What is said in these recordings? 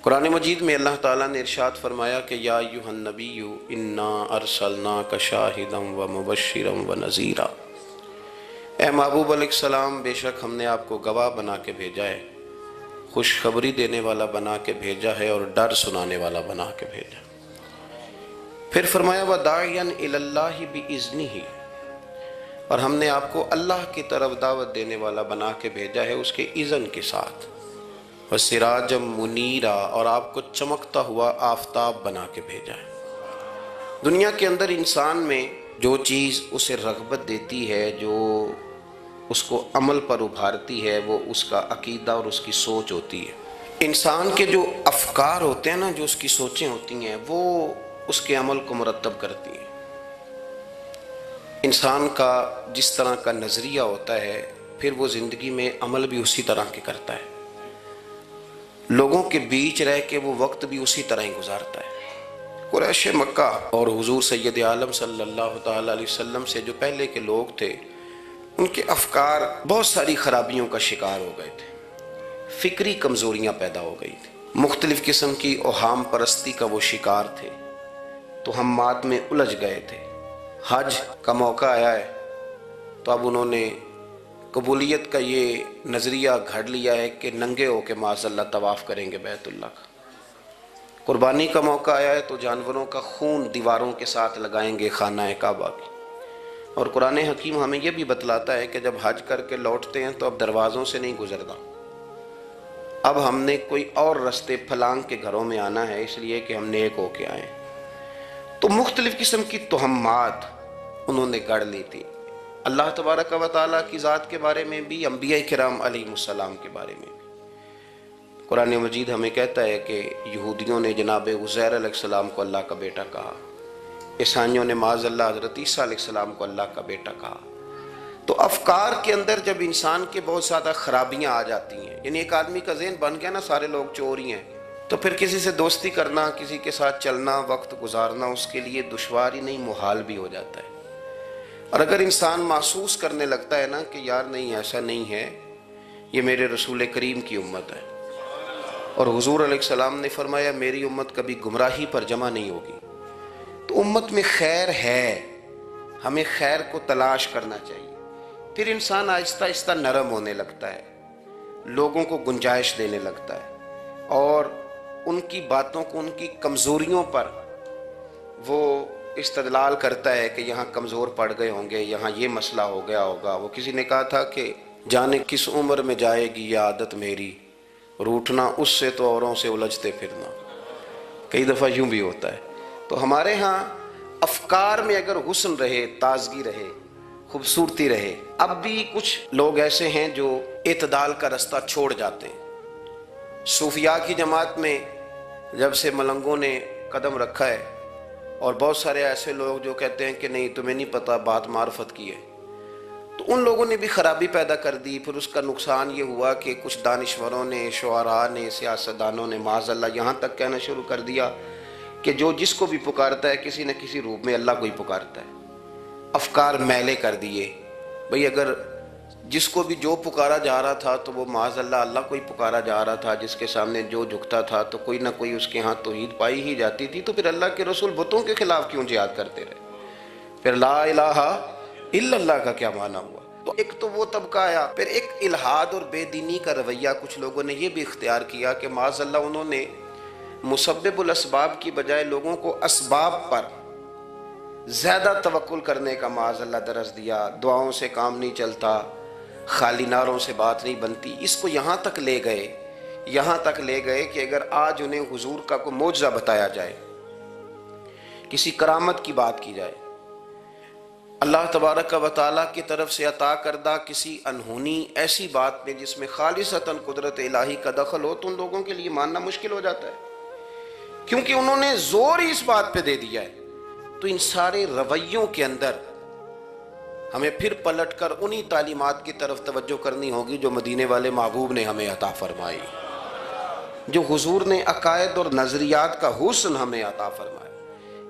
قرآن مجید میں اللہ تعالیٰ نے ارشاد فرمایا کہ یا ایھا النبی انا ارسلناک شاہدا ومبشرا ونذیرا، اے محبوب علیہ السلام، بے شک ہم نے آپ کو گواہ بنا کے بھیجا ہے، خوشخبری دینے والا بنا کے بھیجا ہے اور ڈر سنانے والا بنا کے بھیجا۔ پھر فرمایا وداعیا الی اللہ باذنہ، اور ہم نے آپ کو اللہ کی طرف دعوت دینے والا بنا کے بھیجا ہے اس کے اذن کے ساتھ، وسراجا منیرا، اور آپ کو چمکتا ہوا آفتاب بنا کے بھیجا ہے۔ دنیا کے اندر انسان میں جو چیز اسے رغبت دیتی ہے، جو اس کو عمل پر ابھارتی ہے، وہ اس کا عقیدہ اور اس کی سوچ ہوتی ہے۔ انسان کے جو افکار ہوتے ہیں نا، جو اس کی سوچیں ہوتی ہیں، وہ اس کے عمل کو مرتب کرتی ہیں۔ انسان کا جس طرح کا نظریہ ہوتا ہے، پھر وہ زندگی میں عمل بھی اسی طرح کے کرتا ہے، لوگوں کے بیچ رہ کے وہ وقت بھی اسی طرح ہی گزارتا ہے۔ قریش مکہ اور حضور سید عالم صلی اللہ تعالیٰ علیہ وسلم سے جو پہلے کے لوگ تھے، ان کے افکار بہت ساری خرابیوں کا شکار ہو گئے تھے، فکری کمزوریاں پیدا ہو گئی تھی، مختلف قسم کی اوہام پرستی کا وہ شکار تھے، توہمات میں الجھ گئے تھے۔ حج کا موقع آیا ہے تو اب انہوں نے قبولیت کا یہ نظریہ گھڑ لیا ہے کہ ننگے ہو کے معاذ اللہ طواف کریں گے بیت اللہ کا۔ قربانی کا موقع آیا ہے تو جانوروں کا خون دیواروں کے ساتھ لگائیں گے خانہ کعبہ کی۔ اور قرآن حکیم ہمیں یہ بھی بتلاتا ہے کہ جب حج کر کے لوٹتے ہیں تو اب دروازوں سے نہیں گزرنا، اب ہم نے کوئی اور رستے پھلانگ کے گھروں میں آنا ہے، اس لیے کہ ہم نیک ہو کے آئیں۔ تو مختلف قسم کی توہمات انہوں نے گڑھ لی تھی، اللہ تبارک و تعالیٰ کی ذات کے بارے میں بھی، انبیاء کرام علیہ السلام کے بارے میں بھی۔ قرآن مجید ہمیں کہتا ہے کہ یہودیوں نے جناب عزیر علیہ السلام کو اللہ کا بیٹا کہا، عیسائیوں نے معاذ اللہ حضرت عیسیٰ علیہ السلام کو اللہ کا بیٹا کہا۔ تو افکار کے اندر جب انسان کے بہت زیادہ خرابیاں آ جاتی ہیں، یعنی ایک آدمی کا ذہن بن گیا نا سارے لوگ چور ہی ہیں، تو پھر کسی سے دوستی کرنا، کسی کے ساتھ چلنا، وقت گزارنا اس کے لیے دشوار ہی نہیں محال بھی ہو جاتا ہے۔ اور اگر انسان محسوس کرنے لگتا ہے نا کہ یار نہیں ایسا نہیں ہے، یہ میرے رسول کریم کی امت ہے، اور حضور علیہ السلام نے فرمایا میری امت کبھی گمراہی پر جمع نہیں ہوگی، تو امت میں خیر ہے، ہمیں خیر کو تلاش کرنا چاہیے۔ پھر انسان آہستہ آہستہ نرم ہونے لگتا ہے، لوگوں کو گنجائش دینے لگتا ہے، اور ان کی باتوں کو، ان کی کمزوریوں پر وہ استدلال کرتا ہے کہ یہاں کمزور پڑ گئے ہوں گے، یہاں یہ مسئلہ ہو گیا ہوگا۔ وہ کسی نے کہا تھا کہ جانے کس عمر میں جائے گی یہ عادت میری، روٹھنا اس سے تو اوروں سے الجھتے پھرنا۔ کئی دفعہ یوں بھی ہوتا ہے۔ تو ہمارے ہاں افکار میں اگر حسن رہے، تازگی رہے، خوبصورتی رہے، اب بھی کچھ لوگ ایسے ہیں جو اعتدال کا رستہ چھوڑ جاتے ہیں۔ صوفیاء کی جماعت میں جب سے ملنگوں نے قدم رکھا ہے، اور بہت سارے ایسے لوگ جو کہتے ہیں کہ نہیں تمہیں نہیں پتہ بات معرفت کی ہے، تو ان لوگوں نے بھی خرابی پیدا کر دی۔ پھر اس کا نقصان یہ ہوا کہ کچھ دانشوروں نے، شعراء نے، سیاستدانوں نے معاذ اللہ یہاں تک کہنا شروع کر دیا کہ جو جس کو بھی پکارتا ہے کسی نہ کسی روپ میں اللہ کو ہی پکارتا ہے۔ افکار میلے کر دیے، بھئی اگر جس کو بھی جو پکارا جا رہا تھا تو وہ معاذ اللہ اللہ کو ہی پکارا جا رہا تھا، جس کے سامنے جو جھکتا تھا تو کوئی نہ کوئی اس کے ہاں توحید پائی ہی جاتی تھی، تو پھر اللہ کے رسول بتوں کے خلاف کیوں جہاد کرتے رہے؟ پھر لا الہ الا اللہ کا کیا معنی ہوا؟ تو ایک تو وہ طبقہ آیا، پھر ایک الحاد اور بے دینی کا رویہ کچھ لوگوں نے یہ بھی اختیار کیا کہ معاذ اللہ انہوں نے مسبب الاسباب کی بجائے لوگوں کو اسباب پر زیادہ توکل کرنے کا معاذ اللہ درس دیا۔ دعاؤں سے کام نہیں چلتا، خالی نعروں سے بات نہیں بنتی۔ اس کو یہاں تک لے گئے کہ اگر آج انہیں حضور کا کوئی معجزہ بتایا جائے، کسی کرامت کی بات کی جائے، اللہ تبارک و تعالیٰ کی طرف سے عطا کردہ کسی انہونی ایسی بات میں جس میں خالصتاً قدرت الہی کا دخل ہو، تو ان لوگوں کے لیے ماننا مشکل ہو جاتا ہے، کیونکہ انہوں نے زور ہی اس بات پہ دے دیا ہے۔ تو ان سارے رویوں کے اندر ہمیں پھر پلٹ کر انہی تعلیمات کی طرف توجہ کرنی ہوگی جو مدینے والے محبوب نے ہمیں عطا فرمائی، جو حضور نے عقائد اور نظریات کا حسن ہمیں عطا فرمایا۔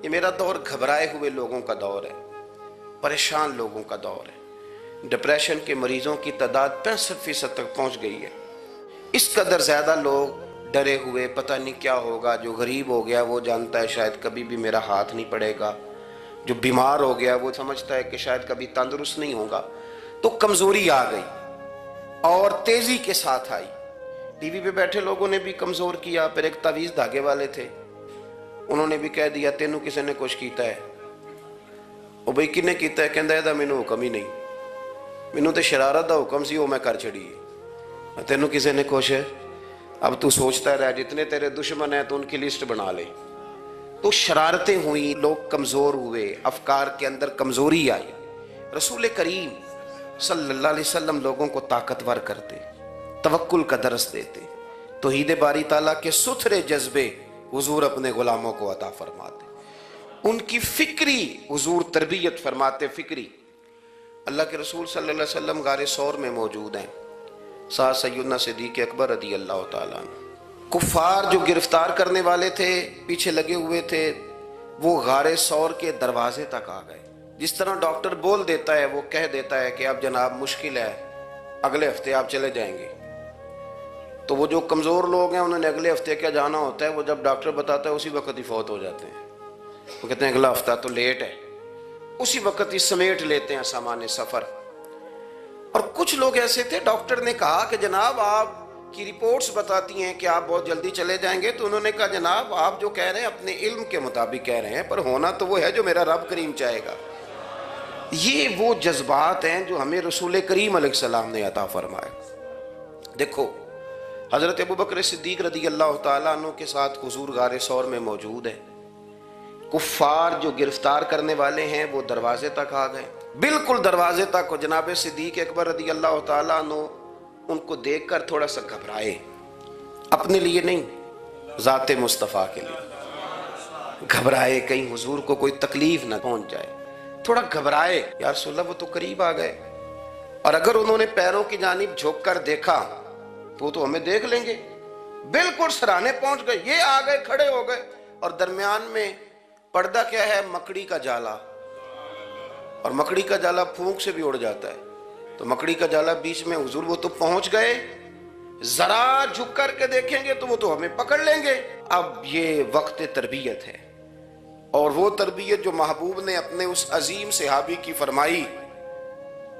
یہ میرا دور گھبرائے ہوئے لوگوں کا دور ہے، پریشان لوگوں کا دور ہے۔ ڈپریشن کے مریضوں کی تعداد 65% تک پہنچ گئی ہے۔ اس قدر زیادہ لوگ ڈرے ہوئے پتہ نہیں کیا ہوگا. جو غریب ہو گیا وہ جانتا ہے شاید کبھی بھی میرا ہاتھ نہیں پڑے گا. جو بیمار ہو گیا وہ سمجھتا ہے کہ شاید کبھی تندرست نہیں ہوگا. تو کمزوری آ گئی اور تیزی کے ساتھ آئی. ٹی وی پہ بیٹھے لوگوں نے بھی کمزور کیا. پھر ایک تعویذ دھاگے والے تھے, انہوں نے بھی کہہ دیا تینوں کسی نے کچھ کیتا ہے. او بھئی کنے کیتا ہے؟ کہندا ہے مینوں حکم ہی نہیں, مینوں تے شرارت دا حکم سی وہ میں کر چھڑی, تینوں کسی نے کچھ ہے. اب تو سوچتا رہ جتنے تیرے دشمن ہیں تو ان کی لسٹ بنا لے. تو شرارتیں ہوئیں, لوگ کمزور ہوئے, افکار کے اندر کمزوری آئی. رسول کریم صلی اللہ علیہ وسلم لوگوں کو طاقتور کرتے, توکل کا درس دیتے, توحید باری تعالیٰ کے ستھرے جذبے حضور اپنے غلاموں کو عطا فرماتے, ان کی فکری حضور تربیت فرماتے. فکری اللہ کے رسول صلی اللہ علیہ وسلم غار ثور میں موجود ہیں, ساتھ سیدنا صدیق اکبر رضی اللہ تعالیٰ عنہ. کفار جو گرفتار کرنے والے تھے, پیچھے لگے ہوئے تھے, وہ غار ثور کے دروازے تک آ گئے. جس طرح ڈاکٹر بول دیتا ہے, وہ کہہ دیتا ہے کہ اب جناب مشکل ہے, اگلے ہفتے آپ چلے جائیں گے. تو وہ جو کمزور لوگ ہیں انہوں نے اگلے ہفتے کیا جانا ہوتا ہے, وہ جب ڈاکٹر بتاتا ہے اسی وقت ہی فوت ہو جاتے ہیں. وہ کہتے ہیں اگلا ہفتہ تو لیٹ ہے, اسی وقت ہی سمیٹ لیتے ہیں سامان سفر. اور کچھ لوگ ایسے تھے, ڈاکٹر نے کہا کہ جناب آپ کی رپورٹس بتاتی ہیں کہ آپ بہت جلدی چلے جائیں گے. تو انہوں نے کہا جناب آپ جو کہہ رہے ہیں اپنے علم کے مطابق کہہ رہے ہیں, پر ہونا تو وہ ہے جو میرا رب کریم چاہے گا. یہ وہ جذبات ہیں جو ہمیں رسول کریم علیہ السلام نے عطا فرمائے. دیکھو حضرت ابوبکر صدیق رضی اللہ تعالیٰ عنہ کے ساتھ حضور غار ثور میں موجود ہے. کفار جو گرفتار کرنے والے ہیں وہ دروازے تک آ گئے, بالکل دروازے تک. اور جناب صدیق اکبر رضی اللہ تعالیٰ عنہ ان کو دیکھ کر تھوڑا سا گھبرائے, اپنے لیے نہیں, ذات مصطفیٰ کے لیے گھبرائے, کہیں حضور کو کوئی تکلیف نہ پہنچ جائے. تھوڑا گھبرائے, یا رسول اللہ وہ تو قریب آ گئے, اور اگر انہوں نے پیروں کی جانب جھک کر دیکھا تو ہمیں دیکھ لیں گے. بالکل سرانے پہنچ گئے, یہ آ گئے, کھڑے ہو گئے, اور درمیان میں پردہ کیا ہے؟ مکڑی کا جالا. اور مکڑی کا جالا پھونک سے بھی اڑ جاتا ہے, تو مکڑی کا جالا بیچ میں. حضور وہ تو پہنچ گئے, ذرا جھک کر کے دیکھیں گے تو وہ تو ہمیں پکڑ لیں گے. اب یہ وقت تربیت ہے, اور وہ تربیت جو محبوب نے اپنے اس عظیم صحابی کی فرمائی,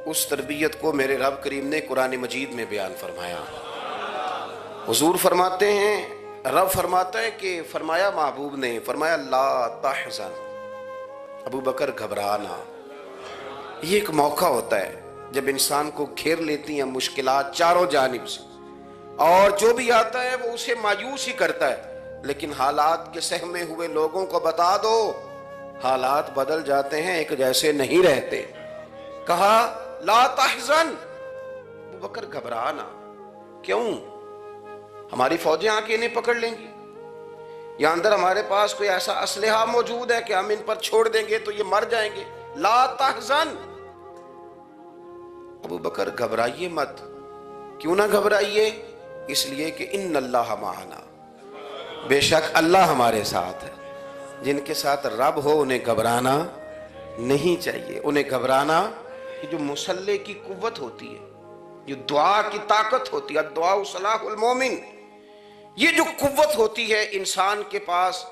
اس تربیت کو میرے رب کریم نے قرآن مجید میں بیان فرمایا. حضور فرماتے ہیں, رب فرماتا ہے کہ فرمایا محبوب نے, فرمایا لا تحزن, ابو بکر گھبرانا. یہ ایک موقع ہوتا ہے جب انسان کو گھیر لیتی ہیں مشکلات چاروں جانب سے, اور جو بھی آتا ہے وہ اسے مایوس ہی کرتا ہے. لیکن حالات کے سہمے ہوئے لوگوں کو بتا دو, حالات بدل جاتے ہیں, ایک جیسے نہیں رہتے. کہا لا تحزن, ابو بکر گھبرانا. کیوں؟ ہماری فوجیں آ کے انہیں پکڑ لیں گی, یا اندر ہمارے پاس کوئی ایسا اسلحہ موجود ہے کہ ہم ان پر چھوڑ دیں گے تو یہ مر جائیں گے. لا تحزن, ابو بکر گھبرائیے مت. کیوں نہ گھبرائیے؟ اس لیے کہ ان اللہ معنا, بے شک اللہ ہمارے ساتھ ہے. جن کے ساتھ رب ہو انہیں گھبرانا نہیں چاہیے. انہیں گھبرانا, یہ جو مسلح کی قوت ہوتی ہے, جو دعا کی طاقت ہوتی ہے, دعا صلاح المومن, یہ جو قوت ہوتی ہے انسان کے پاس,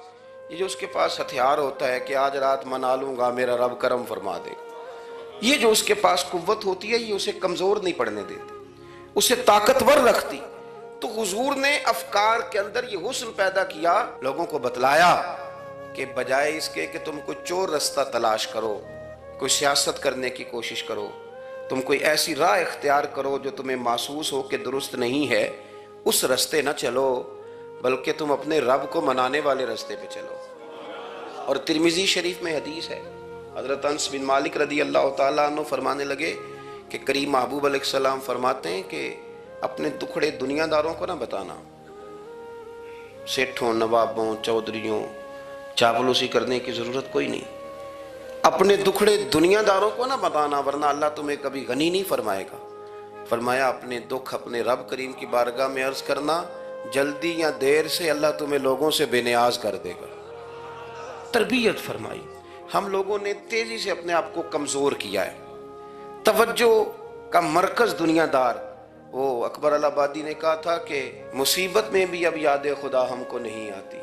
یہ جو اس کے پاس ہتھیار ہوتا ہے کہ آج رات منا لوں گا میرا رب کرم فرما دے, یہ جو اس کے پاس قوت ہوتی ہے یہ اسے کمزور نہیں پڑنے دیتی, اسے طاقتور رکھتی. تو حضور نے افکار کے اندر یہ حسن پیدا کیا, لوگوں کو بتلایا کہ بجائے اس کے کہ تم کوئی چور رستہ تلاش کرو, کوئی سیاست کرنے کی کوشش کرو, تم کوئی ایسی راہ اختیار کرو جو تمہیں محسوس ہو کہ درست نہیں ہے, اس رستے نہ چلو, بلکہ تم اپنے رب کو منانے والے رستے پہ چلو. اور ترمذی شریف میں حدیث ہے, حضرت انس بن مالک رضی اللہ تعالیٰ عنہ فرمانے لگے کہ کریم محبوب علیہ السلام فرماتے ہیں کہ اپنے دکھڑے دنیا داروں کو نہ بتانا, سیٹھوں, نوابوں, چودھریوں, چاپلوسی کرنے کی ضرورت کوئی نہیں. اپنے دکھڑے دنیا داروں کو نہ بتانا, ورنہ اللہ تمہیں کبھی غنی نہیں فرمائے گا. فرمایا اپنے دکھ اپنے رب کریم کی بارگاہ میں عرض کرنا, جلدی یا دیر سے اللہ تمہیں لوگوں سے بے نیاز کر دے گا. تربیت فرمائی. ہم لوگوں نے تیزی سے اپنے آپ کو کمزور کیا ہے, توجہ کا مرکز دنیا دار, وہ اکبر الہآبادی نے کہا تھا کہ مصیبت میں بھی اب یاد خدا ہم کو نہیں آتی،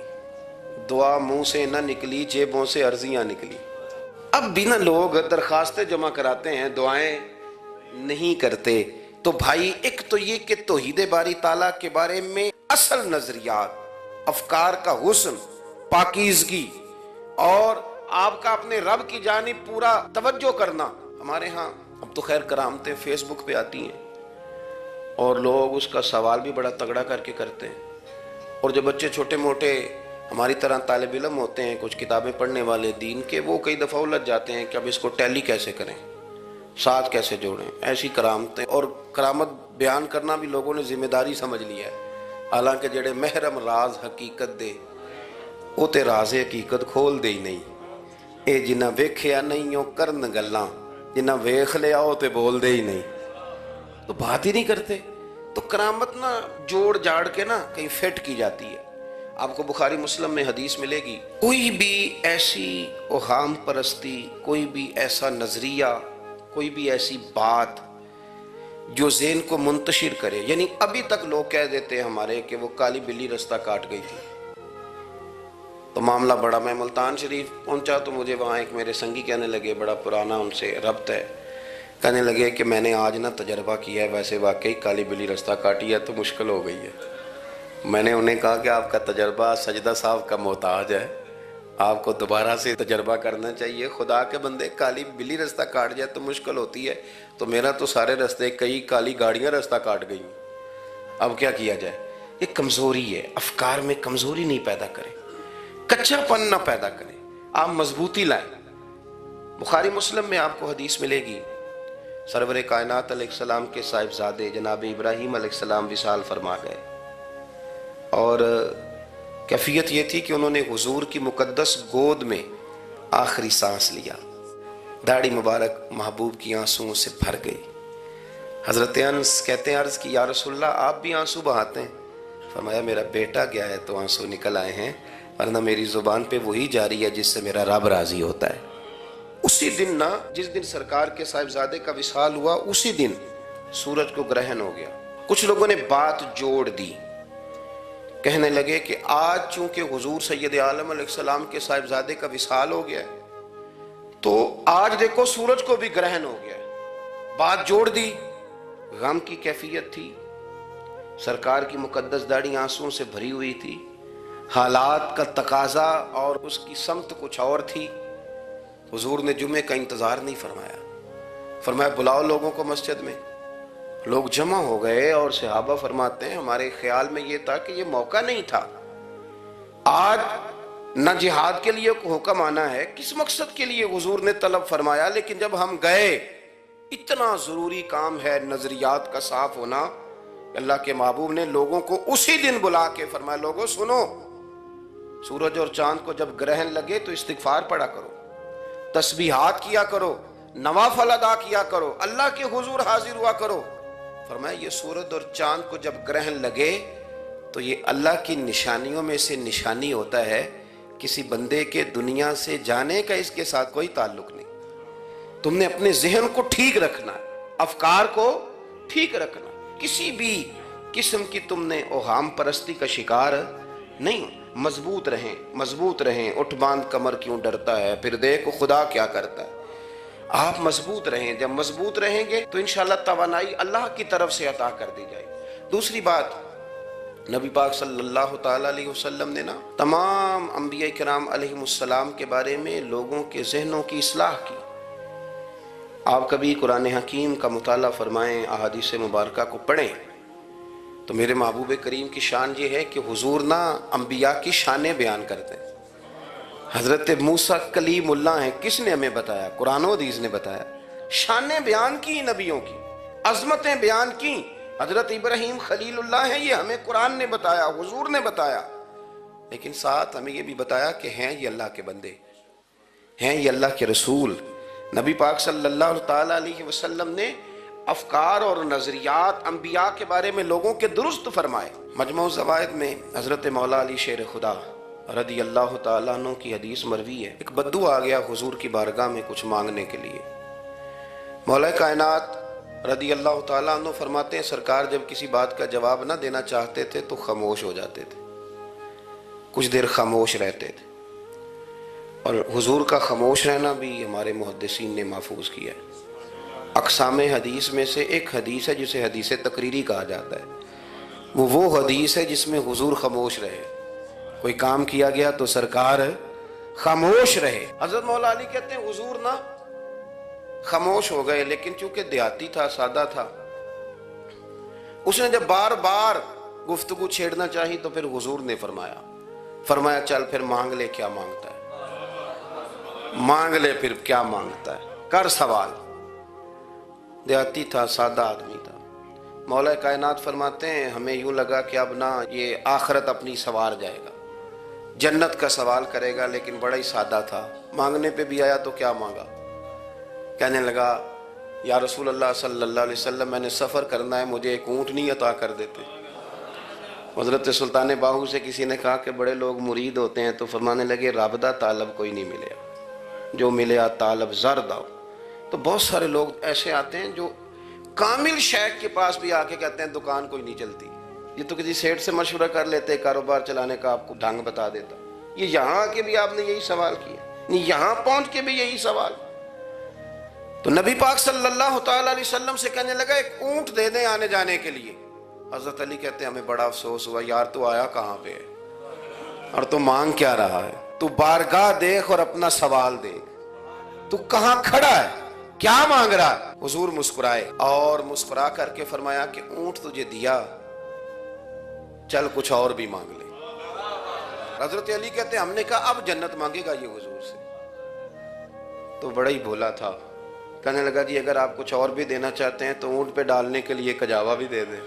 دعا منہ سے نہ نکلی جیبوں سے عرضیاں نکلی۔ اب بھی نہ لوگ درخواستیں جمع کراتے ہیں، دعائیں نہیں کرتے۔ تو بھائی ایک تو یہ کہ توحید باری تعالیٰ کے بارے میں اصل نظریات، افکار کا حسن، پاکیزگی اور آپ کا اپنے رب کی جانب پورا توجہ کرنا۔ ہمارے ہاں اب تو خیر کرامتیں فیس بک پہ آتی ہیں اور لوگ اس کا سوال بھی بڑا تگڑا کر کے کرتے ہیں، اور جو بچے چھوٹے موٹے ہماری طرح طالب علم ہوتے ہیں، کچھ کتابیں پڑھنے والے دین کے، وہ کئی دفعہ الجھ جاتے ہیں کہ اب اس کو ٹیلی کیسے کریں، ساتھ کیسے جوڑیں۔ ایسی کرامتیں اور کرامت بیان کرنا بھی لوگوں نے ذمہ داری سمجھ لیا ہے، حالانکہ جڑے محرم راز حقیقت دے وہ تے راز حقیقت کھول دے ہی نہیں۔ اے جنہ ویکھیا نہیں او کرن گلاں، جنہ ویکھ لیا او تے بول دے ہی نہیں، تو بات ہی نہیں کرتے۔ تو کرامت نا جوڑ جاڑ کے نا کہیں فٹ کی جاتی ہے۔ آپ کو بخاری مسلم میں حدیث ملے گی، کوئی بھی ایسی اوہام پرستی، کوئی بھی ایسا نظریہ، کوئی بھی ایسی بات جو ذہن کو منتشر کرے، یعنی ابھی تک لوگ کہہ دیتے ہیں ہمارے کہ وہ کالی بلی رستہ کاٹ گئی تھی، تو معاملہ بڑا، میں ملتان شریف پہنچا تو مجھے وہاں ایک میرے سنگی کہنے لگے، بڑا پرانا ان سے ربط ہے، کہنے لگے کہ میں نے آج نہ تجربہ کیا ہے، ویسے واقعی کالی بلی رستہ کاٹی ہے تو مشکل ہو گئی ہے۔ میں نے انہیں کہا کہ آپ کا تجربہ سجدہ صاحب کا محتاج ہے، آپ کو دوبارہ سے تجربہ کرنا چاہیے۔ خدا کے بندے، کالی بلی رستہ کاٹ جائے تو مشکل ہوتی ہے، تو میرا تو سارے رستے، کئی کالی گاڑیاں رستہ کاٹ گئی، اب کیا کیا جائے؟ یہ کمزوری ہے، افکار میں کمزوری نہیں پیدا کریں، کچا پن نہ پیدا کریں، آپ مضبوطی لائیں۔ بخاری مسلم میں آپ کو حدیث ملے گی، سرور کائنات علیہ السلام کے صاحبزادے جناب ابراہیم علیہ السلام وصال فرما گئے، اور کیفیت یہ تھی کہ انہوں نے حضور کی مقدس گود میں آخری سانس لیا، داڑھی مبارک محبوب کی آنسوؤں سے بھر گئی۔ حضرت انس کہتے ہیں عرض کی یا رسول اللہ آپ بھی آنسو بہاتے ہیں؟ فرمایا میرا بیٹا گیا ہے تو آنسو نکل آئے ہیں، ورنہ میری زبان پہ وہی جاری ہے جس سے میرا رب راضی ہوتا ہے۔ اسی دن نا، جس دن سرکار کے صاحبزادے کا وصال ہوا، اسی دن سورج کو گرہن ہو گیا۔ کچھ لوگوں نے بات جوڑ دی، کہنے لگے کہ آج چونکہ حضور سید عالم علیہ السلام کے صاحبزادے کا وصال ہو گیا ہے تو آج دیکھو سورج کو بھی گرہن ہو گیا ہے۔ بات جوڑ دی، غم کی کیفیت تھی، سرکار کی مقدس داڑھی آنسوؤں سے بھری ہوئی تھی، حالات کا تقاضا اور اس کی سمت کچھ اور تھی۔ حضور نے جمعے کا انتظار نہیں فرمایا، فرمایا بلاؤ لوگوں کو مسجد میں۔ لوگ جمع ہو گئے اور صحابہ فرماتے ہیں ہمارے خیال میں یہ تھا کہ یہ موقع نہیں تھا، آج نہ جہاد کے لیے حکم آنا ہے، کس مقصد کے لیے حضور نے طلب فرمایا، لیکن جب ہم گئے اتنا ضروری کام ہے نظریات کا صاف ہونا، اللہ کے محبوب نے لوگوں کو اسی دن بلا کے فرمایا لوگوں سنو، سورج اور چاند کو جب گرہن لگے تو استغفار پڑھا کرو، تسبیحات کیا کرو، نوافل ادا کیا کرو، اللہ کے حضور حاضر ہوا کرو۔ فرمایا یہ سورج اور چاند کو جب گرہن لگے تو یہ اللہ کی نشانیوں میں سے نشانی ہوتا ہے، کسی بندے کے دنیا سے جانے کا اس کے ساتھ کوئی تعلق نہیں۔ تم نے اپنے ذہن کو ٹھیک رکھنا، افکار کو ٹھیک رکھنا، کسی بھی قسم کی تم نے اوہام پرستی کا شکار نہیں۔ مضبوط رہیں، مضبوط رہیں، اٹھ باندھ کمر کیوں ڈرتا ہے، پھر دیکھو خدا کیا کرتا ہے۔ آپ مضبوط رہیں، جب مضبوط رہیں گے تو انشاءاللہ توانائی اللہ کی طرف سے عطا کر دی جائے۔ دوسری بات، نبی پاک صلی اللہ تعالیٰ علیہ وسلم نے نا تمام انبیاء کرام علیہم السلام کے بارے میں لوگوں کے ذہنوں کی اصلاح کی۔ آپ کبھی قرآن حکیم کا مطالعہ فرمائیں، احادیث مبارکہ کو پڑھیں تو میرے محبوب کریم کی شان یہ ہے کہ حضور نا انبیاء کی شانیں بیان کرتے ہیں۔ حضرت موسیٰ کلیم اللہ ہیں، کس نے ہمیں بتایا؟ قرآن و حدیث نے بتایا۔ شانیں بیان کی نبیوں کی، عظمتیں بیان کی۔ حضرت ابراہیم خلیل اللہ ہیں، یہ ہمیں قرآن نے بتایا، حضور نے بتایا، لیکن ساتھ ہمیں یہ بھی بتایا کہ ہیں یہ اللہ کے بندے، ہیں یہ اللہ کے رسول۔ نبی پاک صلی اللہ تعالیٰ علیہ وسلم نے افکار اور نظریات انبیاء کے بارے میں لوگوں کے درست فرمائے۔ مجموع الزوائد میں حضرت مولا علی شیر خدا رضی اللہ تعالیٰ عنہ کی حدیث مروی ہے، ایک بدو آ گیا حضور کی بارگاہ میں کچھ مانگنے کے لیے۔ مولا کائنات رضی اللہ تعالیٰ عنہ فرماتے ہیں سرکار جب کسی بات کا جواب نہ دینا چاہتے تھے تو خاموش ہو جاتے تھے، کچھ دیر خاموش رہتے تھے. اور حضور کا خاموش رہنا بھی ہمارے محدثین نے محفوظ کیا ہے. اقسام حدیث میں سے ایک حدیث ہے جسے حدیث تقریری کہا جاتا ہے. وہ حدیث ہے جس میں حضور خاموش رہے. کوئی کام کیا گیا تو سرکار خاموش رہے. حضرت مولا علی کہتے ہیں حضور نہ خاموش ہو گئے، لیکن چونکہ دیہاتی تھا، سادہ تھا، اس نے جب بار بار گفتگو چھیڑنا چاہی تو پھر حضور نے فرمایا چل پھر مانگ لے کیا مانگتا ہے، مانگ لے پھر کیا مانگتا ہے، کر سوال. دیہاتی تھا، سادہ آدمی تھا. مولا کائنات فرماتے ہیں ہمیں یوں لگا کہ اب نہ یہ آخرت اپنی سوار جائے گا، جنت کا سوال کرے گا، لیکن بڑا ہی سادہ تھا. مانگنے پہ بھی آیا تو کیا مانگا؟ کہنے لگا یا رسول اللہ صلی اللہ علیہ وسلم میں نے سفر کرنا ہے، مجھے ایک اونٹنی عطا کر دیتے. حضرت سلطان باہو سے کسی نے کہا کہ بڑے لوگ مرید ہوتے ہیں، تو فرمانے لگے رابدہ طالب کوئی نہیں ملے، جو ملے طالب زرد آؤ. تو بہت سارے لوگ ایسے آتے ہیں جو کامل شیخ کے پاس بھی آ کے کہتے ہیں دکان کوئی نہیں چلتی. یہ تو کسی سیٹ سے مشورہ کر لیتے، کاروبار چلانے کا آپ کو ڈھنگ بتا دیتا. یہ یہاں آ کے بھی آپ نے یہی سوال کیا، یہاں پہنچ کے بھی یہی سوال. تو نبی پاک صلی اللہ تعالی علیہ وسلم سے کہنے لگا ایک اونٹ دے دیں آنے جانے کے لیے. حضرت علی کہتے ہیں ہمیں بڑا افسوس ہوا، یار تو آیا کہاں پہ ہے اور تو مانگ کیا رہا ہے؟ تو بارگاہ دیکھ اور اپنا سوال دیکھ، تو کہاں کھڑا ہے، کیا مانگ رہا ہے؟ حضور مسکرائے اور مسکرا کر کے فرمایا کہ اونٹ تجھے دیا، چل کچھ اور بھی مانگ لے. حضرت علی کہتے ہیں ہم نے کہا اب جنت مانگے گا یہ حضور سے. تو بڑا ہی بھولا تھا، کہنے لگا جی اگر آپ کچھ اور بھی دینا چاہتے ہیں تو اونٹ پہ ڈالنے کے لیے کجاوا بھی دے دیں.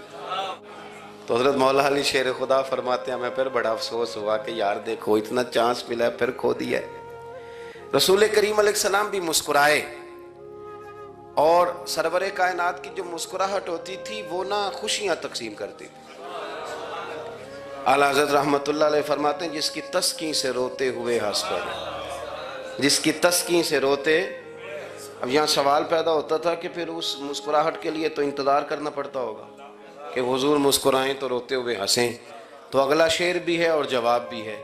تو حضرت مولا علی شیر خدا فرماتے ہیں ہمیں پھر بڑا افسوس ہوا کہ یار دیکھو اتنا چانس ملا ہے پھر کھو دیا ہے. رسول کریم علیہ السلام بھی مسکرائے، اور سرور کائنات کی جو مسکراہٹ ہوتی تھی وہ نہ خوشیاں تقسیم کرتی تھی. اعلیٰ حضرت رحمت اللہ علیہ فرماتے ہیں جس کی تسکین سے روتے ہوئے ہنس پڑے، جس کی تسکین سے روتے. اب یہاں سوال پیدا ہوتا تھا کہ پھر اس مسکراہٹ کے لیے تو انتظار کرنا پڑتا ہوگا کہ حضور مسکرائیں تو روتے ہوئے ہنسیں. تو اگلا شعر بھی ہے اور جواب بھی ہے.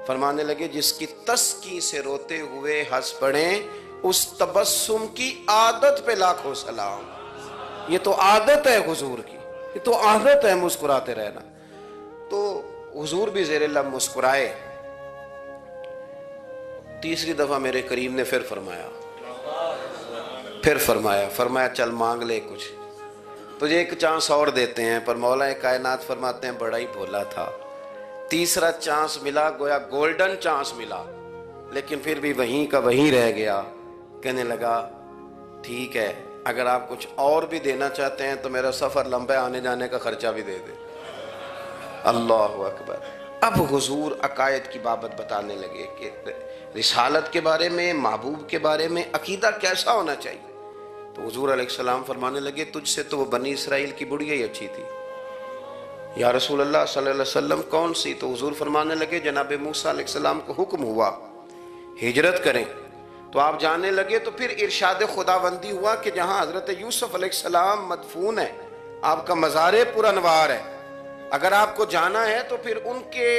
فرمانے لگے جس کی تسکین سے روتے ہوئے ہنس پڑیں اس تبسم کی عادت پہ لاکھوں سلام. یہ تو عادت ہے حضور کی، یہ تو عادت ہے مسکراتے رہنا. تو حضور بھی زیر لب مسکرائے. تیسری دفعہ میرے کریم نے پھر فرمایا چل مانگ لے کچھ، تجھے ایک چانس اور دیتے ہیں. پر مولا کائنات فرماتے ہیں بڑا ہی بھولا تھا. تیسرا چانس ملا، گویا گولڈن چانس ملا، لیکن پھر بھی وہیں کا وہیں رہ گیا. کہنے لگا ٹھیک ہے اگر آپ کچھ اور بھی دینا چاہتے ہیں تو میرا سفر لمبا ہے، آنے جانے کا خرچہ بھی دے دیں. اللہ اکبر. اب حضور عقائد کی بابت بتانے لگے کہ رسالت کے بارے میں، محبوب کے بارے میں عقیدہ کیسا ہونا چاہیے. تو حضور علیہ السلام فرمانے لگے تجھ سے تو وہ بنی اسرائیل کی بڑھیا ہی اچھی تھی. یا رسول اللہ صلی اللہ علیہ وسلم کون سی؟ تو حضور فرمانے لگے جناب موسیٰ علیہ السلام کو حکم ہوا ہجرت کریں تو آپ جانے لگے. تو پھر ارشاد خداوندی ہوا کہ جہاں حضرت یوسف علیہ السلام مدفون ہے، آپ کا مزار پر انوار ہے، اگر آپ کو جانا ہے تو پھر ان کے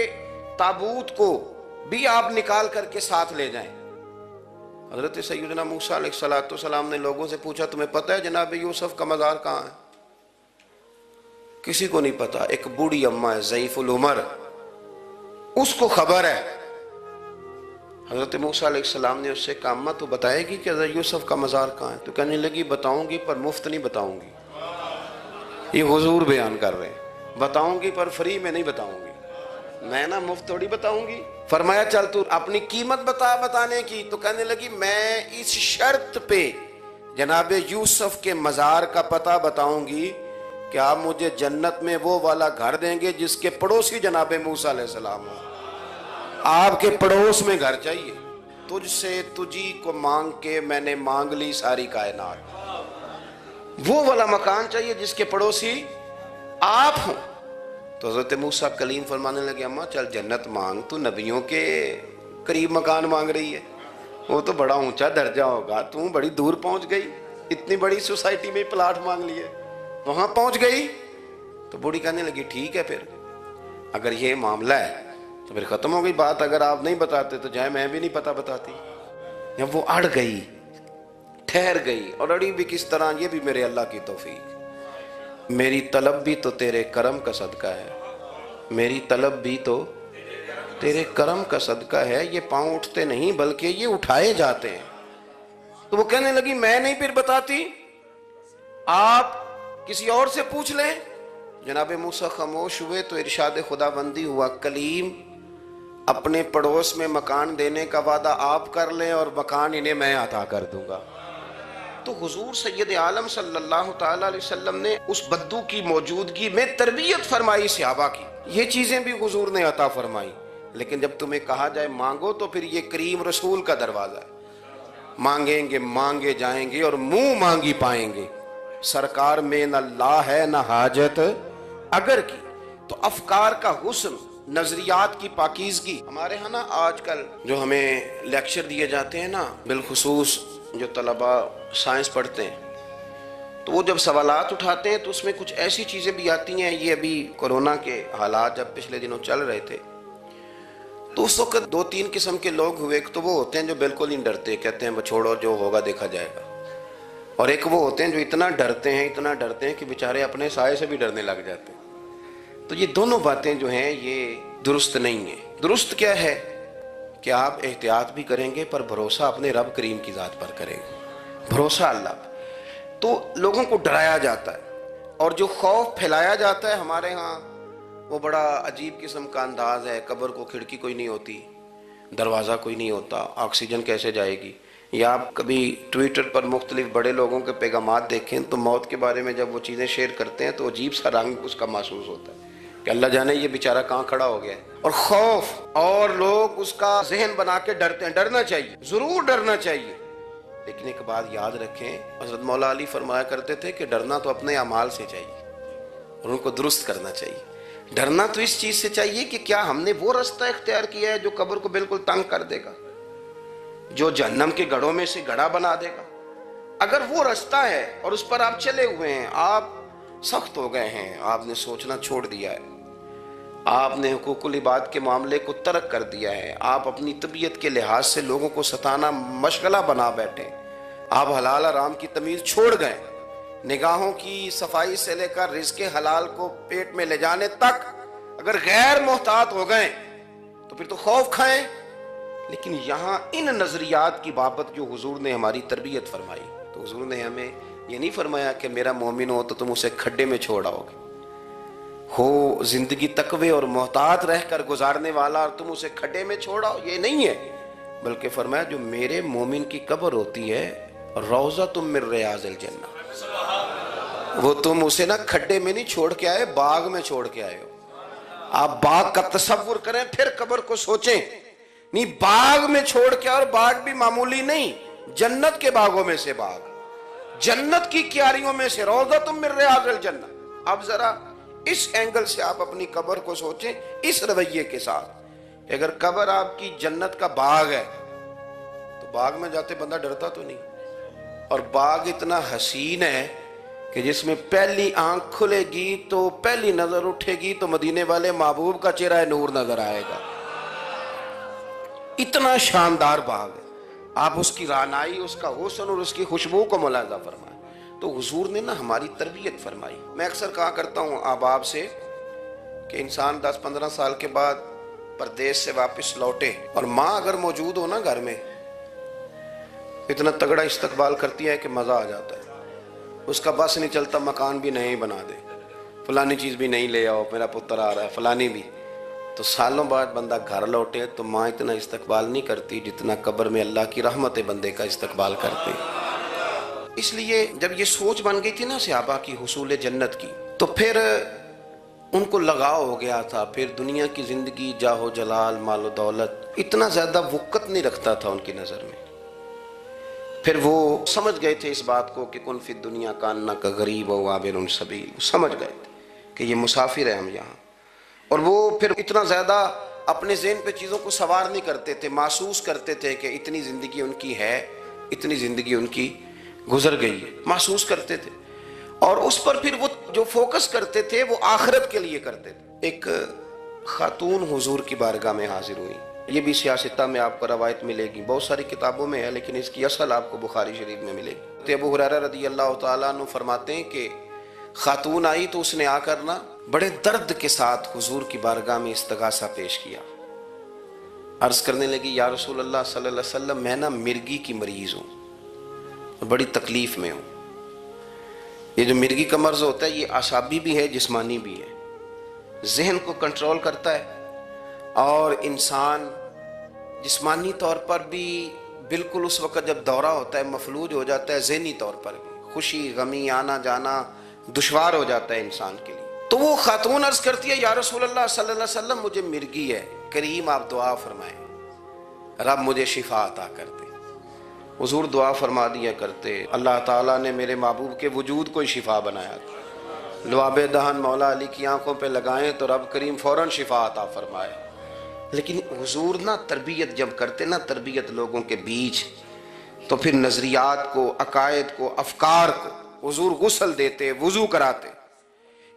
تابوت کو بھی آپ نکال کر کے ساتھ لے جائیں. حضرت سیدنا موسیٰ علیہ السلام نے لوگوں سے پوچھا تمہیں پتہ ہے جناب یوسف کا مزار کہاں ہے؟ کسی کو نہیں پتا. ایک بوڑھی اماں ہے ضعیف العمر، اس کو خبر ہے. حضرت موسیٰ علیہ السلام نے اس سے کہا اماں تو بتائے گی کہ حضرت یوسف کا مزار کہاں ہے؟ تو کہنے لگی بتاؤں گی پر مفت نہیں بتاؤں گی. یہ حضور بیان کر رہے ہیں، بتاؤں گی پر فری میں نہیں بتاؤں گی، میں نا مفت تھوڑی بتاؤں گی. فرمایا چل تو اپنی قیمت بتا بتانے کی. تو کہنے لگی میں اس شرط پہ جناب یوسف کے مزار کا پتہ بتاؤں گی کہ آپ مجھے جنت میں وہ والا گھر دیں گے جس کے پڑوسی جناب موسیٰ علیہ السلام ہو. آپ کے پڑوس میں گھر چاہیے. تجھ سے تجھی کو مانگ کے میں نے مانگ لی ساری کائنات. وہ والا مکان چاہیے جس کے پڑوسی آپ ہوں. تو حضرت موسیٰ کلیم فرمانے لگے اماں چل جنت مانگ، تو نبیوں کے قریب مکان مانگ رہی ہے، وہ تو بڑا اونچا درجہ ہوگا، تو بڑی دور پہنچ گئی. اتنی بڑی سوسائٹی میں پلاٹ مانگ لیے. وہاں پہنچ گئی تو بوڑھی کہنے لگی ٹھیک ہے پھر اگر یہ معاملہ ہے تو پھر ختم ہو گئی بات. اگر آپ نہیں بتاتے تو جائے میں بھی نہیں پتہ بتاتی. جب وہ اڑ گئی, ٹھہر گئی, اور اڑی بھی کس طرح, یہ بھی میرے اللہ کی توفیق. میری طلب بھی تو تیرے کرم کا صدقہ ہے, میری طلب بھی تو تیرے کرم کا صدقہ ہے. یہ پاؤں اٹھتے نہیں بلکہ یہ اٹھائے جاتے ہیں. تو وہ کہنے لگی میں نہیں پھر بتاتی, آپ کسی اور سے پوچھ لیں. جناب موسیٰ خاموش ہوئے تو ارشاد خدا بندی ہوا, کلیم اپنے پڑوس میں مکان دینے کا وعدہ آپ کر لیں اور مکان انہیں میں عطا کر دوں گا. تو حضور سید عالم صلی اللہ تعالی علیہ وسلم نے اس بدو کی موجودگی میں تربیت فرمائی صحابہ کی. یہ چیزیں بھی حضور نے عطا فرمائی. لیکن جب تمہیں کہا جائے مانگو تو پھر یہ کریم رسول کا دروازہ ہے. مانگیں گے مانگے جائیں گے اور منہ مانگی پائیں گے. سرکار میں نہ لا ہے نہ حاجت اگر کی. تو افکار کا حسن, نظریات کی پاکیزگی. ہمارے ہاں نا آج کل جو ہمیں لیکچر دیے جاتے ہیں نا, بالخصوص جو طلباء سائنس پڑھتے ہیں, تو وہ جب سوالات اٹھاتے ہیں تو اس میں کچھ ایسی چیزیں بھی آتی ہیں. یہ ابھی کورونا کے حالات جب پچھلے دنوں چل رہے تھے تو اس وقت 2-3 قسم کے لوگ ہوئے. ایک تو وہ ہوتے ہیں جو بالکل نہیں ڈرتے, کہتے ہیں چھوڑو جو ہوگا دیکھا جائے گا. اور ایک وہ ہوتے ہیں جو اتنا ڈرتے ہیں کہ بیچارے اپنے سائے سے بھی ڈرنے لگ جاتے ہیں. تو یہ دونوں باتیں جو ہیں یہ درست نہیں ہیں. درست کیا ہے کہ آپ احتیاط بھی کریں گے پر بھروسہ اپنے رب کریم کی ذات پر کریں گے, بھروسہ اللہ پر. تو لوگوں کو ڈرایا جاتا ہے اور جو خوف پھیلایا جاتا ہے ہمارے ہاں وہ بڑا عجیب قسم کا انداز ہے. قبر کو کھڑکی کوئی نہیں ہوتی, دروازہ کوئی نہیں ہوتا, آکسیجن کیسے جائے گی. یا آپ کبھی ٹویٹر پر مختلف بڑے لوگوں کے پیغامات دیکھیں تو موت کے بارے میں جب وہ چیزیں شیئر کرتے ہیں تو عجیب سا رنگ اس کا محسوس ہوتا ہے کہ اللہ جانے یہ بیچارہ کہاں کھڑا ہو گیا ہے. اور خوف, اور لوگ اس کا ذہن بنا کے ڈرتے ہیں. ڈرنا چاہیے, ضرور ڈرنا چاہیے, لیکن ایک بات یاد رکھیں, حضرت مولا علی فرمایا کرتے تھے کہ ڈرنا تو اپنے اعمال سے چاہیے اور ان کو درست کرنا چاہیے. ڈرنا تو اس چیز سے چاہیے کہ کیا ہم نے وہ رستہ اختیار کیا ہے جو قبر کو بالکل تنگ کر دے گا, جو جہنم کے گڑھوں میں سے گڑھا بنا دے گا. اگر وہ رستہ ہے اور اس پر آپ چلے ہوئے ہیں, آپ سخت ہو گئے ہیں, آپ نے سوچنا چھوڑ دیا ہے, آپ نے حقوق العباد کے معاملے کو ترک کر دیا ہے, آپ اپنی طبیعت کے لحاظ سے لوگوں کو ستانا مشغلہ بنا بیٹھے, آپ حلال حرام کی تمیز چھوڑ گئے, نگاہوں کی صفائی سے لے کر رزق حلال کو پیٹ میں لے جانے تک اگر غیر محتاط ہو گئے تو پھر تو خوف کھائیں. لیکن یہاں ان نظریات کی بابت جو حضور نے ہماری تربیت فرمائی, تو حضور نے ہمیں یہ نہیں فرمایا کہ میرا مومن ہو تو تم اسے کھڈے میں چھوڑ آؤ گے, ہو زندگی تقوی اور محتاط رہ کر گزارنے والا اور تم اسے کھڈے میں چھوڑ آؤ, یہ نہیں ہے. بلکہ فرمایا جو میرے مومن کی قبر ہوتی ہے روضۃ من ریاض الجنہ, وہ تم اسے نا کھڈے میں نہیں چھوڑ کے آئے, باغ میں چھوڑ کے آئے ہو. آپ باغ کا تصور کریں پھر قبر کو سوچیں. نہیں, باغ میں چھوڑ کے, اور باغ بھی معمولی نہیں, جنت کے باغوں میں سے باغ, جنت کی کیاریوں میں سے, روضۃ من ریاض الجنہ. اب ذرا اس اینگل سے آپ اپنی قبر کو سوچیں, اس رویے کے ساتھ کہ اگر قبر آپ کی جنت کا باغ ہے تو باغ میں جاتے بندہ ڈرتا تو نہیں, اور باغ اتنا حسین ہے کہ جس میں پہلی آنکھ کھلے گی تو پہلی نظر اٹھے گی تو مدینے والے محبوب کا چہرہ نور نظر آئے گا. اتنا شاندار باغ ہے. آپ اس کی رعنائی, اس کا حسن اور اس کی خوشبو کو ملاحظہ فرمائیں. تو حضور نے نا ہماری تربیت فرمائی. میں اکثر کہا کرتا ہوں احباب سے کہ انسان 10-15 سال کے بعد پردیس سے واپس لوٹے اور ماں اگر موجود ہو نا گھر میں, اتنا تگڑا استقبال کرتی ہے کہ مزہ آ جاتا ہے. اس کا بس نہیں چلتا, مکان بھی نہیں بنا دے, فلانی چیز بھی نہیں لے آؤ, میرا پتر آ رہا ہے, فلانی بھی. تو سالوں بعد بندہ گھر لوٹے تو ماں اتنا استقبال نہیں کرتی جتنا قبر میں اللہ کی رحمت بندے کا استقبال کرتے. اس لیے جب یہ سوچ بن گئی تھی نا صحابہ کی حصول جنت کی, تو پھر ان کو لگاؤ ہو گیا تھا. پھر دنیا کی زندگی, جاہ و جلال, مال و دولت اتنا زیادہ وقت نہیں رکھتا تھا ان کی نظر میں. پھر وہ سمجھ گئے تھے اس بات کو کہ کن فی الدنیا کانک غریب و عابر سبیل, سمجھ گئے تھے کہ یہ مسافر ہیں ہم یہاں. اور وہ پھر اتنا زیادہ اپنے ذہن پہ چیزوں کو سوار نہیں کرتے تھے, محسوس کرتے تھے کہ اتنی زندگی ان کی ہے, اتنی زندگی ان کی گزر گئی ہے، محسوس کرتے تھے، اور اس پر پھر وہ جو فوکس کرتے تھے وہ آخرت کے لیے کرتے تھے۔ ایک خاتون حضور کی بارگاہ میں حاضر ہوئی، یہ بھی سیاستہ میں آپ کو روایت ملے گی، بہت ساری کتابوں میں ہے لیکن اس کی اصل آپ کو بخاری شریف میں ملے گی۔ ابو ہریرہ رضی اللہ تعالیٰ عنہ فرماتے ہیں کہ خاتون آئی تو اس نے آ کر نا بڑے درد کے ساتھ حضور کی بارگاہ میں استغاثہ پیش کیا، عرض کرنے لگی یا رسول اللہ صلی اللہ علیہ وسلم میں نا مرگی کی مریض ہوں اور بڑی تکلیف میں ہوں۔ یہ جو مرگی کا مرض ہوتا ہے یہ اعصابی بھی ہے، جسمانی بھی ہے، ذہن کو کنٹرول کرتا ہے، اور انسان جسمانی طور پر بھی بالکل اس وقت جب دورہ ہوتا ہے مفلوج ہو جاتا ہے، ذہنی طور پر بھی خوشی غمی آنا جانا دشوار ہو جاتا ہے انسان کے لیے۔ تو وہ خاتون عرض کرتی ہے یا رسول اللہ صلی اللہ علیہ وسلم مجھے مرگی ہے، کریم آپ دعا فرمائیں رب مجھے شفا عطا کر دے۔ حضور دعا فرما دیا کرتے، اللہ تعالیٰ نے میرے محبوب کے وجود کو شفا بنایا تھا، لعاب دہن مولا علی کی آنکھوں پہ لگائیں تو رب کریم فوراً شفا عطا فرمائے۔ لیکن حضور نا تربیت جب کرتے نا، تربیت لوگوں کے بیچ، تو پھر نظریات کو، عقائد کو، افکار کو حضور غسل دیتے، وضو کراتے۔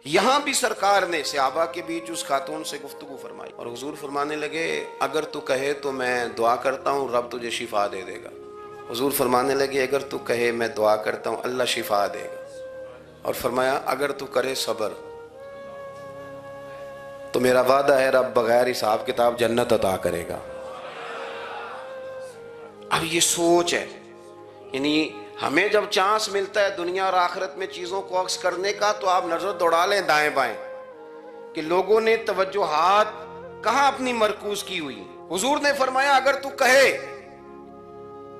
یہاں بھی سرکار نے صحابہ کے بیچ اس خاتون سے گفتگو فرمائی اور حضور فرمانے لگے اگر تو کہے تو میں دعا کرتا ہوں رب تجھے شفا دے دے گا۔ حضور فرمانے لگے اگر تو کہے میں دعا کرتا ہوں اللہ شفا دے گا، اور فرمایا اگر تو کرے صبر تو میرا وعدہ ہے رب بغیر حساب کتاب جنت عطا کرے گا۔ اب یہ سوچ ہے، یعنی ہمیں جب چانس ملتا ہے دنیا اور آخرت میں چیزوں کو عکس کرنے کا تو آپ نظر دوڑا لیں دائیں بائیں کہ لوگوں نے توجہات کہاں اپنی مرکوز کی ہوئی۔ حضور نے فرمایا اگر تو کہے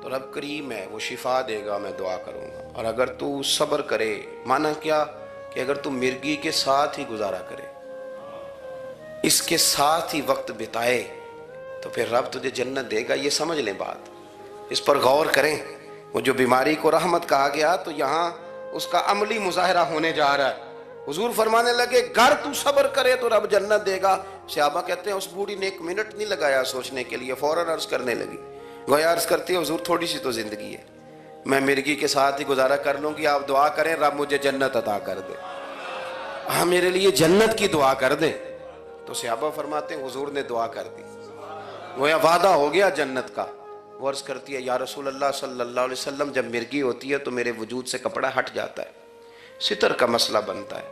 تو رب کریم ہے وہ شفا دے گا، میں دعا کروں گا، اور اگر تو صبر کرے، مانا کیا کہ اگر تو مرگی کے ساتھ ہی گزارا کرے، اس کے ساتھ ہی وقت بتائے تو پھر رب تجھے جنت دے گا۔ یہ سمجھ لیں بات، اس پر غور کریں۔ وہ جو بیماری کو رحمت کہا گیا تو یہاں اس کا عملی مظاہرہ ہونے جا رہا ہے۔ حضور فرمانے لگے گر تو صبر کرے تو رب جنت دے گا۔ صحابہ کہتے ہیں اس بوڑھی نے 1 منٹ نہیں لگایا سوچنے کے لیے، فوراً عرض کرنے لگی، گویا عرض کرتی ہے حضور تھوڑی سی تو زندگی ہے، میں مرگی کے ساتھ ہی گزارا کر لوں گی، آپ دعا کریں رب مجھے جنت عطا کر دے، ہاں میرے لیے جنت کی دعا کر دیں۔ تو صحابہ فرماتے ہیں حضور نے دعا کر دی، گویا وعدہ ہو گیا جنت کا۔ وہ عرض کرتی ہے یا رسول اللہ صلی اللہ علیہ وسلم جب مرگی ہوتی ہے تو میرے وجود سے کپڑا ہٹ جاتا ہے، ستر کا مسئلہ بنتا ہے،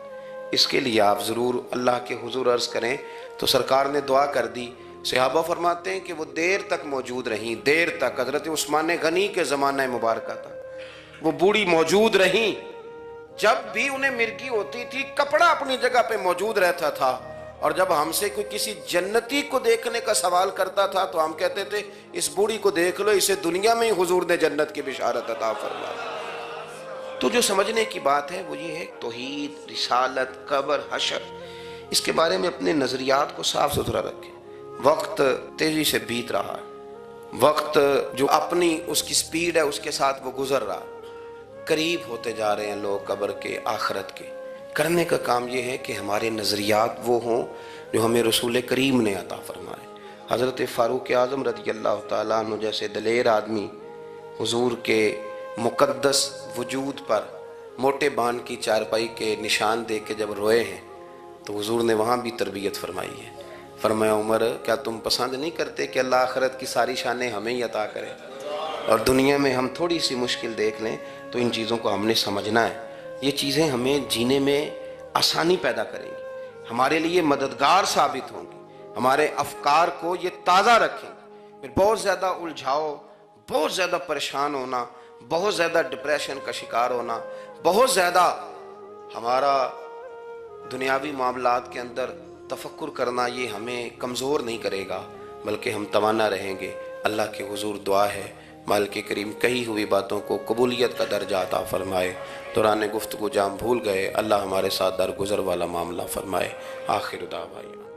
اس کے لیے آپ ضرور اللہ کے حضور عرض کریں۔ تو سرکار نے دعا کر دی۔ صحابہ فرماتے ہیں کہ وہ دیر تک موجود رہیں، دیر تک، حضرت عثمان غنی کے زمانہ مبارکہ تھا، وہ بوڑھی موجود رہیں۔ جب بھی انہیں مرگی ہوتی تھی کپڑا اپنی جگہ پہ موجود رہتا تھا، اور جب ہم سے کوئی کسی جنتی کو دیکھنے کا سوال کرتا تھا تو ہم کہتے تھے اس بوڑھی کو دیکھ لو، اسے دنیا میں ہی حضور نے جنت کی بشارت عطا فرما۔ تو جو سمجھنے کی بات ہے وہ یہ ہے توحید، رسالت، قبر، حشر، اس کے بارے میں اپنے نظریات کو صاف ستھرا رکھیں۔ وقت تیزی سے بیت رہا ہے، وقت جو اپنی اس کی سپیڈ ہے اس کے ساتھ وہ گزر رہا، قریب ہوتے جا رہے ہیں لوگ قبر کے، آخرت کے۔ کرنے کا کام یہ ہے کہ ہمارے نظریات وہ ہوں جو ہمیں رسول کریم نے عطا فرمائے۔ حضرت فاروق اعظم رضی اللہ تعالیٰ عنہ جیسے دلیر آدمی حضور کے مقدس وجود پر موٹے بان کی چارپائی کے نشان دے کے جب روئے ہیں تو حضور نے وہاں بھی تربیت فرمائی ہے۔ فرمایا عمر کیا تم پسند نہیں کرتے کہ اللہ آخرت کی ساری شانیں ہمیں ہی عطا کرے، اور دنیا میں ہم تھوڑی سی مشکل دیکھ لیں تو ان چیزوں کو ہم نے سمجھنا ہے، یہ چیزیں ہمیں جینے میں آسانی پیدا کریں گی، ہمارے لیے مددگار ثابت ہوں گی، ہمارے افکار کو یہ تازہ رکھیں گے۔ پھر بہت زیادہ الجھاؤ، بہت زیادہ پریشان ہونا، بہت زیادہ ڈپریشن کا شکار ہونا، بہت زیادہ ہمارا دنیاوی معاملات کے اندر تفکر کرنا، یہ ہمیں کمزور نہیں کرے گا بلکہ ہم توانا رہیں گے۔ اللہ کے حضور دعا ہے مالک کریم کہی ہوئی باتوں کو قبولیت کا درجہ عطا فرمائے۔ دوران گفتگو جام بھول گئے، اللہ ہمارے ساتھ درگزر والا معاملہ فرمائے۔ آخر دعوانا